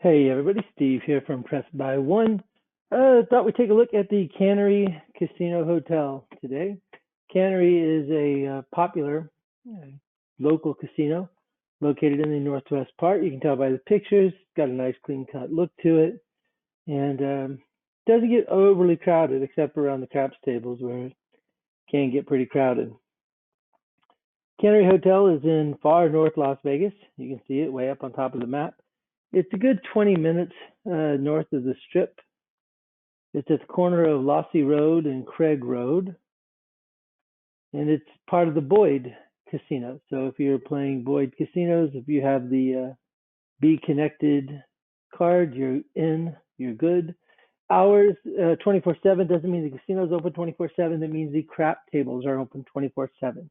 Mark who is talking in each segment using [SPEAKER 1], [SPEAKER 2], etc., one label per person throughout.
[SPEAKER 1] Hey everybody, Steve here from Press by One. Thought we'd take a look at the Cannery Casino Hotel today. Cannery is a popular uh, local casino located in the northwest part. You can tell by the pictures. It's got a nice clean cut look to it, and doesn't get overly crowded except around the craps tables where it can get pretty crowded. Cannery Hotel is in far north Las Vegas. You can see it way up on top of the map. It's a good 20 minutes north of the Strip. It's at the corner of Lossy Road and Craig Road, and it's part of the Boyd Casino. So if you're playing Boyd Casinos, if you have the Be Connected card, you're in, you're good. Hours 24/7 doesn't mean the casino's open 24/7. That means the crap tables are open 24/7.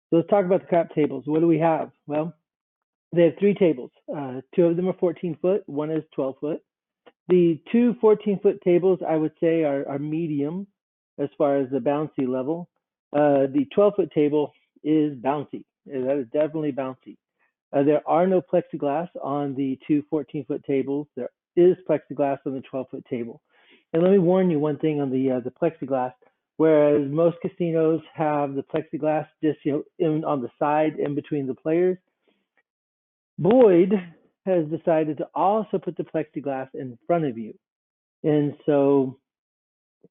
[SPEAKER 1] So let's talk about the crap tables. What do we have? Well, they have three tables. Two of them are 14 foot, one is 12 foot. The two 14-foot tables, I would say, are medium as far as the bouncy level. The 12-foot table is bouncy. That is definitely bouncy. There are no plexiglass on the two 14-foot tables. There is plexiglass on the 12-foot table. And let me warn you one thing on the plexiglass. Whereas most casinos have the plexiglass just on the side in between the players, Boyd has decided to also put the plexiglass in front of you. And so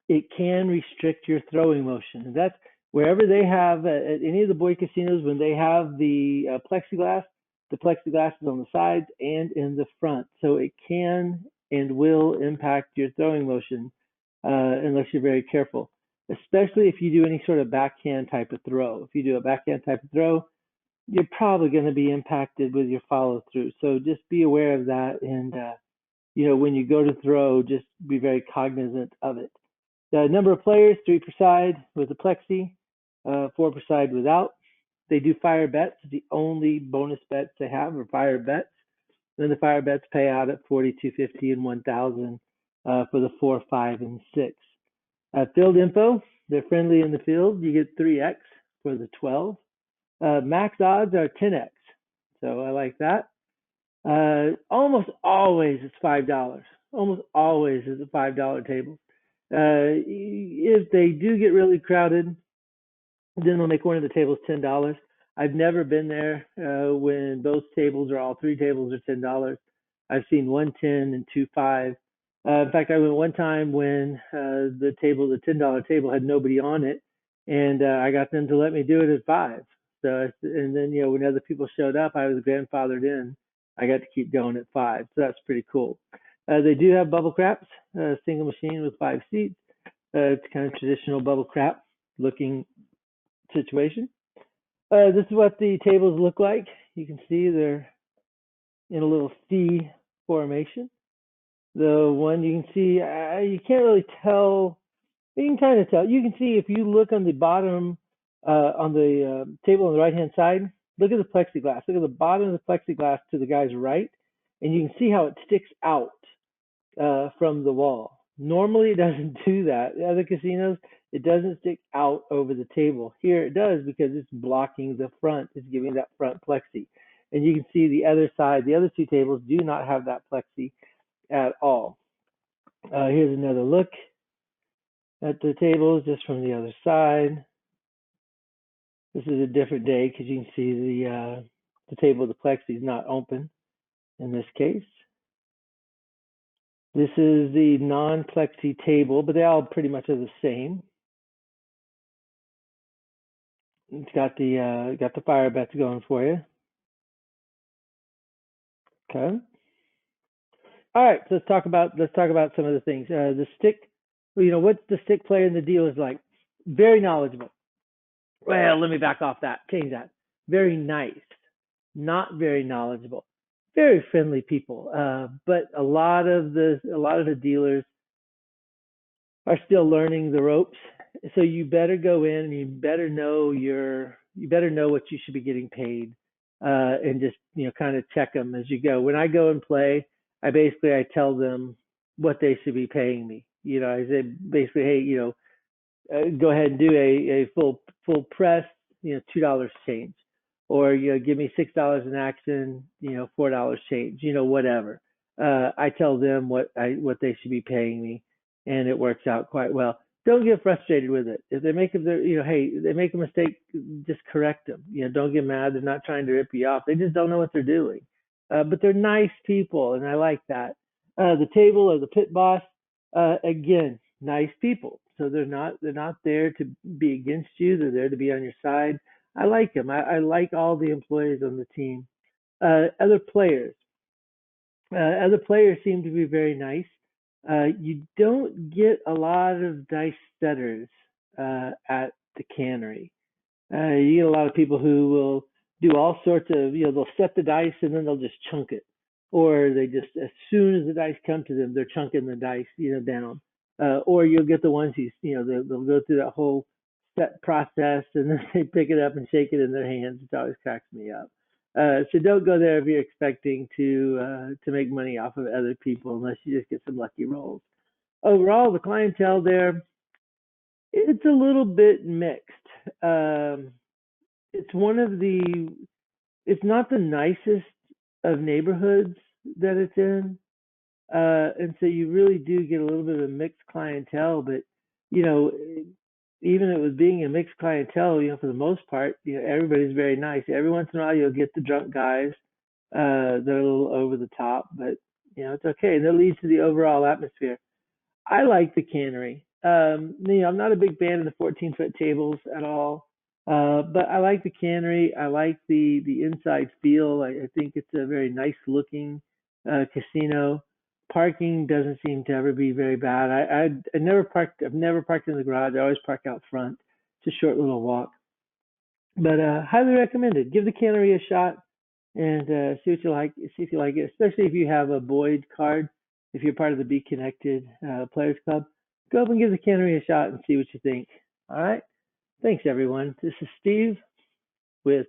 [SPEAKER 1] it can restrict your throwing motion. And that's wherever they have, at any of the Boyd casinos, when they have the plexiglass is on the sides and in the front. So it can and will impact your throwing motion unless you're very careful, especially if you do any sort of backhand type of throw. If you do a backhand type of throw, you're probably going to be impacted with your follow through. So just be aware of that. And, when you go to throw, just be very cognizant of it. The number of players, 3 per side with a plexi, 4 per side without. They do fire bets. The only bonus bets they have are fire bets. And then the fire bets pay out at 40, 250, and 1,000 for the 4, 5, and 6. Field info, they're friendly in the field. You get 3x for the 12. Max odds are 10x, so I like that. Almost always it's $5. Almost always is a $5 table. If they do get really crowded, then they'll make one of the tables $10. I've never been there when both tables or all three tables are $10. I've seen 110 and 25. In fact, I went one time when the $10 table had nobody on it, and I got them to let me do it at 5. So, and then, when other people showed up, I was grandfathered in. I got to keep going at 5. So that's pretty cool. They do have bubble craps, single machine with 5 seats. It's kind of traditional bubble crap looking situation. This is what the tables look like. You can see they're in a little C formation. The one you can see, you can't really tell. You can kind of tell. You can see if you look on the bottom, on the table on the right-hand side, look at the plexiglass. Look at the bottom of the plexiglass to the guy's right, and you can see how it sticks out from the wall. Normally, it doesn't do that. In other casinos, it doesn't stick out over the table. Here it does because it's blocking the front. It's giving that front plexi. And you can see the other side, the other two tables do not have that plexi at all. Here's another look at the tables just from the other side. This is a different day because you can see the table with the plexi is not open in this case. This is the non-plexi table, but they all pretty much are the same. It's got the fire bets going for you. Okay. All right, so let's talk about some of the things. The stick, what's the stick player in the deal is like? Very knowledgeable. Well, let me back off that. Change that. Very nice. Not very knowledgeable. Very friendly people. But a lot of the dealers are still learning the ropes. So you better go in and you better know what you should be getting paid, and just kind of check them as you go. When I go and play, I tell them what they should be paying me. I say basically, hey, go ahead and do a full press, $2 change, or give me $6 in action, $4 change, whatever. I tell them what they should be paying me, and it works out quite well. Don't get frustrated with it. If they make hey, they make a mistake, just correct them. Don't get mad. They're not trying to rip you off. They just don't know what they're doing. But they're nice people, and I like that. The table or the pit boss, again, nice people. So they're not there to be against you. They're there to be on your side. I like them. I like all the employees on the team. Other players. Other players seem to be very nice. You don't get a lot of dice setters at the cannery. You get a lot of people who will do all sorts of, they'll set the dice and then they'll just chunk it. Or they just, as soon as the dice come to them, they're chunking the dice, down. Or you'll get the ones who, they'll go through that whole set process and then they pick it up and shake it in their hands. It always cracks me up. So don't go there if you're expecting to make money off of other people unless you just get some lucky rolls. Overall, the clientele there, it's a little bit mixed. It's one of the, it's not the nicest of neighborhoods that it's in. And so you really do get a little bit of a mixed clientele, but, even it was being a mixed clientele, for the most part, everybody's very nice. Every once in a while, you'll get the drunk guys that are a little over the top, but, it's okay. And that leads to the overall atmosphere. I like the cannery. I'm not a big fan of the 14-foot tables at all, but I like the cannery. I like the inside feel. I think it's a very nice looking casino. Parking doesn't seem to ever be very bad. I never parked. I've never parked in the garage. I always park out front. It's a short little walk, but highly recommended. Give the cannery a shot and see what you like. See if you like it, especially if you have a Boyd card. If you're part of the Be Connected Players Club, go up and give the cannery a shot and see what you think. All right. Thanks, everyone. This is Steve with